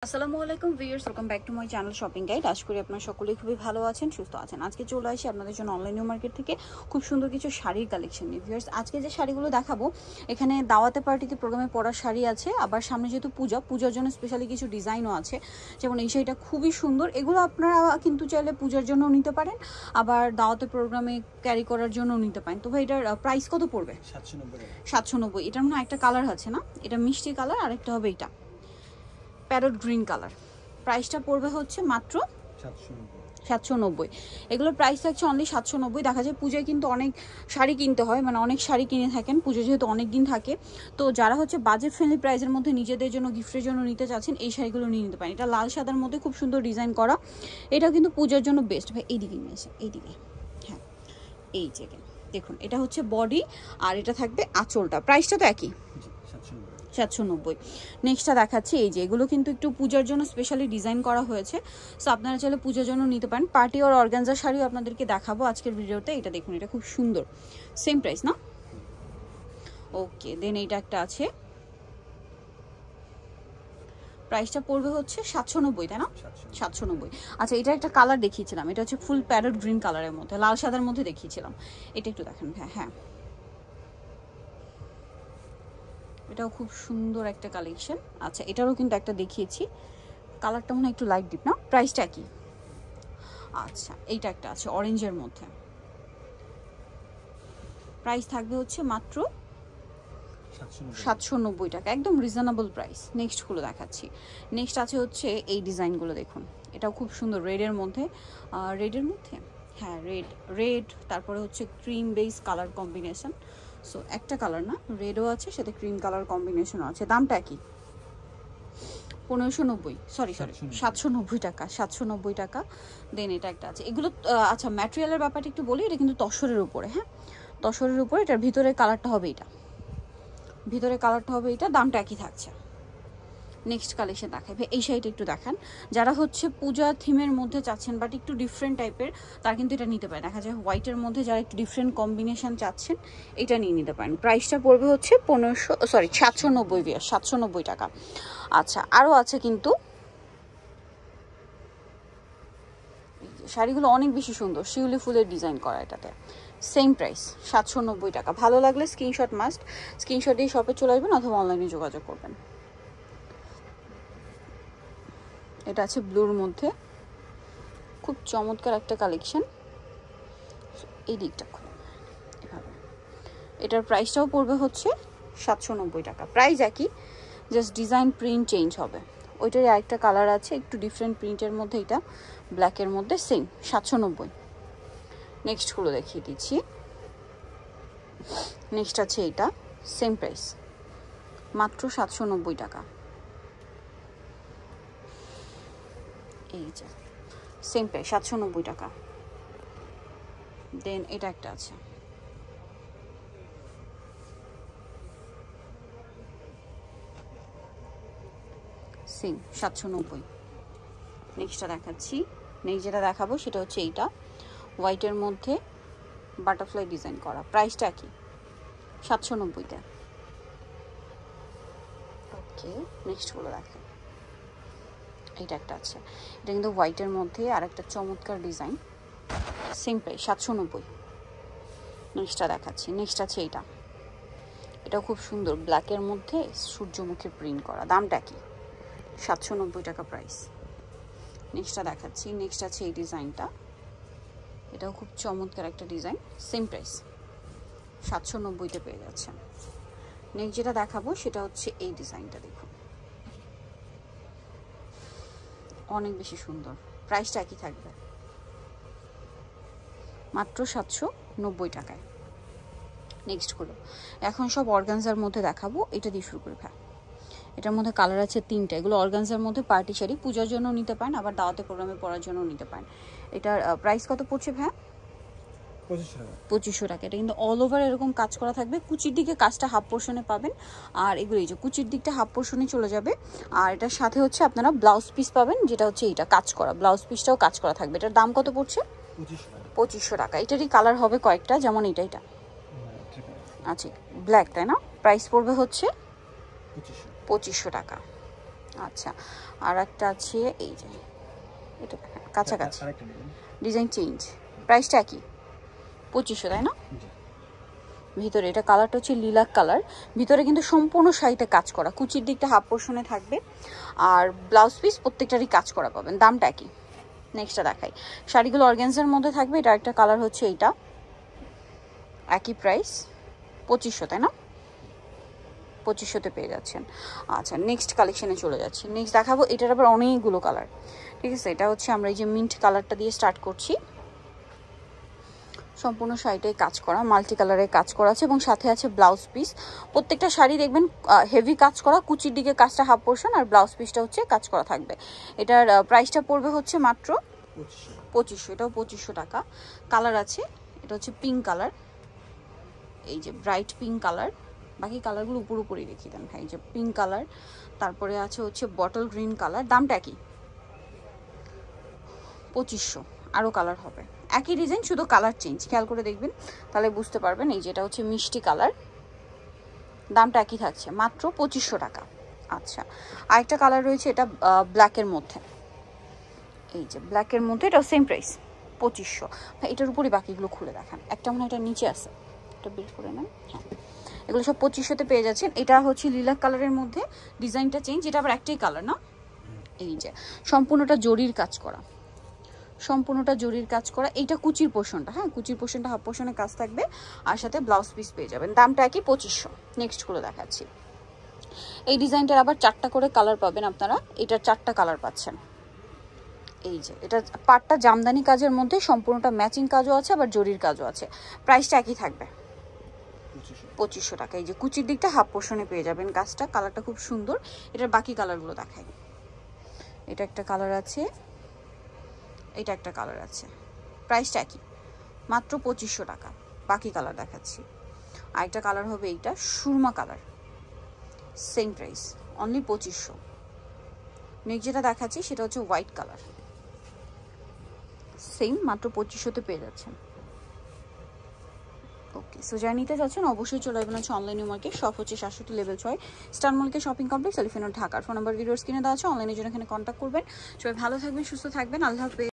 আসসালামু আলাইকুম viewers, welcome back to my channel shopping guide. আশা করি আপনারা সকলেই খুবই ভালো আছেন, সুস্থ আছেন। আজকে চলে আসি আপনাদের জন্য অনলাইন মার্কেট থেকে খুব সুন্দর কিছু শাড়ির কালেকশন নিয়ে। ভিউয়ার্স, আজকে যে শাড়িগুলো দেখাবো এখানে দাওয়াতে পার্টিতে প্রোগ্রামে পরার শাড়ি আছে, আবার সামনে যেহেতু পূজার জন্য স্পেশালি কিছু ডিজাইনও আছে। যেমন এই শাড়িটা খুবই সুন্দর, এগুলো আপনারা কিন্তু চাইলে পূজার জন্য নিতে পারেন, আবার দাওয়াতে প্রোগ্রামে ক্যারি করার জন্য নিতে পারেন। তো ভাই এটার প্রাইস কত পড়বে? 790। এটার মনে হয় একটা কালার আছে না, এটা মিষ্টি কালার, আরেকটা হবে এটা প্যারট গ্রিন কালার। প্রাইসটা পড়বে হচ্ছে মাত্র 790। এগুলোর প্রাইস থাকছে অনলি 790। দেখা যায় পূজায় কিন্তু অনেক শাড়ি কিনতে হয়, মানে অনেক শাড়ি কিনে থাকেন, পুজো যেহেতু অনেক দিন থাকে। তো যারা হচ্ছে বাজেট ফ্রেন্ডলি প্রাইসের মধ্যে নিজেদের জন্য গিফটের জন্য নিতে চাচ্ছেন, এই শাড়িগুলো নিয়ে নিতে পারেন। এটা লাল সাদার মধ্যে খুব সুন্দর ডিজাইন করা, এটাও কিন্তু পূজার জন্য বেস্ট। ভাই এইদিকে নিয়ে এসে, এইদিকে, হ্যাঁ এই যে দেখুন, এটা হচ্ছে বডি আর এটা থাকবে আঁচলটা। প্রাইসটা তো একই, 790। নেক্সটটা দেখাচ্ছি, এই যে এগুলো কিন্তু একটু পূজার জন্য স্পেশালি ডিজাইন করা হয়েছে। সো আপনারা চাইলে পূজার জন্য নিতে পারেন। পার্টি আর অর্গানজা শাড়িও আপনাদেরকে দেখাবো আজকের ভিডিওতে। এটা দেখুন, এটা খুব সুন্দর, সেম প্রাইস না? ওকে, দেন এইটা একটা আছে, প্রাইসটা পড়বে হচ্ছে 790, তাই না? 790। আচ্ছা, এটা একটা কালার দেখিয়েছিলাম, এটা হচ্ছে ফুল প্যারট গ্রিন কালারের মধ্যে, লাল সাদার মধ্যে দেখিয়েছিলাম। এটা একটু দেখেন, হ্যাঁ এটাও খুব সুন্দর একটা কালেকশন। আচ্ছা, এটারও কিন্তু একটা দেখিয়েছি, কালারটা মনে হয় একটু লাইট ডিপ না? প্রাইসটা কি? আচ্ছা, এইটা একটা আছে অরেঞ্জের মধ্যে, প্রাইস থাকবে হচ্ছে মাত্র 790 টাকা, একদম রিজনেবল প্রাইস। নেক্সটগুলো দেখাচ্ছি। নেক্সট আছে হচ্ছে এই ডিজাইনগুলো দেখুন, এটাও খুব সুন্দর, রেডের মধ্যে, হ্যাঁ রেড, তারপরে হচ্ছে cream base colour combination. So একটা কালার না, রেডও আছে, সাথে ক্রিম কালার কম্বিনেশনও আছে। দামটা কি? 1590, সরি 790 টাকা, 790 টাকা। দেন এটা একটা আছে, এগুলো আচ্ছা ম্যাটেরিয়ালের ব্যাপারটা একটু বলি, এটা কিন্তু তসরের উপরে, হ্যাঁ তসরের উপরে। এটার ভিতরে কালারটা হবে এটা, দামটা একই থাকছে। নেক্সট কালেকশন দেখাবে, এই শাড়িটা একটু দেখান। যারা হচ্ছে পূজা থিমের মধ্যে চাচ্ছেন বাট একটু ডিফারেন্ট টাইপের, তারা কিন্তু এটা নিতে পারেন। দেখা যায় হোয়াইটের মধ্যে যারা একটু ডিফারেন্ট কম্বিনেশন চাচ্ছেন, এটা নিয়ে নিতে পারেন। প্রাইসটা পড়বে হচ্ছে 790 টাকা। আচ্ছা, আরও আছে কিন্তু শাড়িগুলো অনেক বেশি সুন্দর, শিউলি ফুলের ডিজাইন করা, এটাতে সেম প্রাইস 790 টাকা। ভালো লাগলে স্ক্রিনশট মাস্ট, স্ক্রিনশট দিয়ে শপে চলে আসবেন অথবা অনলাইনে যোগাযোগ করবেন। এটা আছে ব্লুর মধ্যে, খুব চমৎকার একটা কালেকশন। এই দিকটা এভাবে, এটার প্রাইসটাও পড়বে হচ্ছে 790 টাকা। প্রাইস একই, জাস্ট ডিজাইন প্রিন্ট চেঞ্জ হবে। ওইটারই আরেকটা কালার আছে একটু ডিফারেন্ট প্রিন্টের মধ্যে, এটা ব্ল্যাকের মধ্যে, সেম 790। নেক্সটগুলো দেখিয়ে দিচ্ছি। নেক্সট আছে এটা, সেম প্রাইস মাত্র 790 টাকা। এই যে সেম প্রাইস 790 টাকা। দেন এটা একটা আছে, সেম 790। নেক্সটটা দেখাচ্ছি, নেক্সট যেটা দেখাবো সেটা হচ্ছে এইটা হোয়াইটের মধ্যে বাটারফ্লাই ডিজাইন করা। প্রাইসটা কি? 790-তে। ওকে, নেক্সটগুলো দেখেন, এইটা একটা আছে, এটা কিন্তু হোয়াইটের মধ্যে আর একটা চমৎকার ডিজাইন, সেম প্রাইস 790। নেক্সটটা দেখাচ্ছি, নেক্সট আছে এইটা, এটাও খুব সুন্দর, ব্ল্যাকের মধ্যে সূর্যমুখীর প্রিন্ট করা। দামটা কি? 790 টাকা প্রাইস। নেক্সটটা দেখাচ্ছি, নেক্সট আছে এই ডিজাইনটা, এটাও খুব চমৎকার একটা ডিজাইন, সেম প্রাইস 790-তে পেয়ে যাচ্ছেন। নেক্সট যেটা দেখাবো সেটা হচ্ছে এই ডিজাইনটা, দেখুন অনেক বেশি সুন্দর, প্রাইসটা একই থাকবে মাত্র 790 টাকায়। নেক্সটগুলো এখন সব অর্গানজার মধ্যে দেখাবো, এটা দিয়ে শুরু করে। এটার মধ্যে কালার আছে 3টা, এগুলো অর্গানজার মধ্যে পার্টি শাড়ি, পূজার জন্য নিতে পারেন, আবার দাওয়াতে প্রোগ্রামে পরার জন্য নিতে পারেন। এটার প্রাইস কত পড়ছে ভাই? 2500 টাকা। এটা কিন্তু অল ওভার এরকম কাজ করা থাকবে, কুচির দিকে কাজটা হাফ পোর্শনে পাবেন, আর এগুলো এই যে কুচির দিকটা হাফ পোর্শনে চলে যাবে। আর এটার সাথে হচ্ছে আপনারা ব্লাউজ পিস পাবেন, যেটা হচ্ছে এইটা কাজ করা, ব্লাউজ পিসটাও কাজ করা থাকবে। এটার দাম কত পড়ছে? 2500 টাকা। এটারই কালার হবে কয়েকটা, যেমন এটা আচ্ছা ব্ল্যাক, তাই না? প্রাইস পড়বে হচ্ছে 2500 টাকা। আচ্ছা, আর একটা আছে এই যে এটা কাছাকাছি, ডিজাইন চেঞ্জ, প্রাইসটা কি 2500 তাই না? ভিতরে এটা কালারটা হচ্ছে লিলাক কালার, ভিতরে কিন্তু সম্পূর্ণ শাড়িতে কাজ করা, কুচির দিকটা হাফ পোর্শনে থাকবে আর ব্লাউজ পিস প্রত্যেকটারই কাজ করা পাবেন। দামটা কি? নেক্সটটা দেখাই। শাড়িগুলো অর্গানজার মধ্যে থাকবে। এটা একটা কালার হচ্ছে এইটা, একই প্রাইস 2500 তাই না? 2500-তে পেয়ে যাচ্ছেন। আচ্ছা, নেক্সট কালেকশনে চলে যাচ্ছি। নেক্সট দেখাবো, এটার আবার অনেকগুলো কালার, ঠিক আছে? এটা হচ্ছে আমরা এই যে মিন্ট কালারটা দিয়ে স্টার্ট করছি। সম্পূর্ণ শাড়িটাই কাজ করা, মাল্টি কালারের কাজ করা আছে এবং সাথে আছে ব্লাউজ পিস। প্রত্যেকটা শাড়ি দেখবেন হেভি কাজ করা, কুচির দিকে কাজটা হাফ পোর্শন আর ব্লাউজ পিসটা হচ্ছে কাজ করা থাকবে। এটার প্রাইসটা পড়বে হচ্ছে মাত্র 2500। এটাও 2500 টাকা। কালার আছে, এটা হচ্ছে পিঙ্ক কালার, এই যে ব্রাইট পিঙ্ক কালার, বাকি কালারগুলো উপরে রেখে দেন ভাই। যে পিঙ্ক কালার, তারপরে আছে হচ্ছে বটল গ্রিন কালার। দামটা কি? 2500। আরও কালার হবে, একই ডিজাইন, শুধু কালার চেঞ্জ। খেয়াল করে দেখবেন তাহলে বুঝতে পারবেন। এই যেটা হচ্ছে মিষ্টি কালার, দামটা একই থাকছে, মাত্র 2500 টাকা। আচ্ছা, আরেকটা কালার রয়েছে, এটা ব্ল্যাকের মধ্যে, এই যে ব্ল্যাকের মধ্যে, এটাও সেম প্রাইস 2500। এটার উপরই বাকিগুলো খুলে দেখান। একটা মনে হয় এটা নিচে আছে, এটা বের করে নেন। হ্যাঁ, এগুলো সব 2500-তে পেয়ে যাচ্ছেন। এটা হচ্ছে লিলাক কালারের মধ্যে, ডিজাইনটা চেঞ্জ, এটা আবার একটাই কালার না? এই যে সম্পূর্ণটা জরির কাজ করা, সম্পূর্ণটা জরির কাজ করা। এইটা কুচির পোর্শনটা, হ্যাঁ কুচির পোর্শনটা হাফ পোর্শনে কাজ থাকবে আর সাথে ব্লাউজ পিস পেয়ে যাবেন। দামটা একই 2500। নেক্সট গুলো দেখাচ্ছি। এই ডিজাইনটার আবার 4টা করে কালার পাবেন আপনারা, এটার 4টা কালার পাচ্ছেন। এই যে এটা পাটটা জামদানি কাজের মধ্যে, সম্পূর্ণটা ম্যাচিং কাজও আছে আবার জরির কাজও আছে। প্রাইসটা একই থাকবে 2500 টাকা। এই যে কুচির দিকটা হাফ পোর্শনে পেয়ে যাবেন কাজটা, কালারটা খুব সুন্দর। এটার বাকি কালারগুলো দেখাই। এটা একটা কালার আছে, এটা একটা কালার আছে, প্রাইসটা কি? মাত্র 2500 টাকা। বাকি কালার দেখাচ্ছি। আরেকটা কালার হবে এইটা Surma colour, same price, only 2500। Next যেটা দেখাচ্ছি সেটা হচ্ছে হোয়াইট কালার, সেম মাত্র 2500-তে পেয়ে যাচ্ছেন। ওকে, সো যারা নিতে যাচ্ছেন অবশ্যই চলে আসবেন হচ্ছে অনলাইন মার্কেট, শপ হচ্ছে 67 level 6 star Mallika shopping complex, elephant road, ঢাকার। ফোন নাম্বার ভিডিওর স্ক্রিনে দেওয়া আছে, অনলাইনের জন্য এখানে কন্ট্যাক্ট করবেন। সবাই ভালো থাকবেন, সুস্থ থাকবেন, আল্লাহ হাফেজ।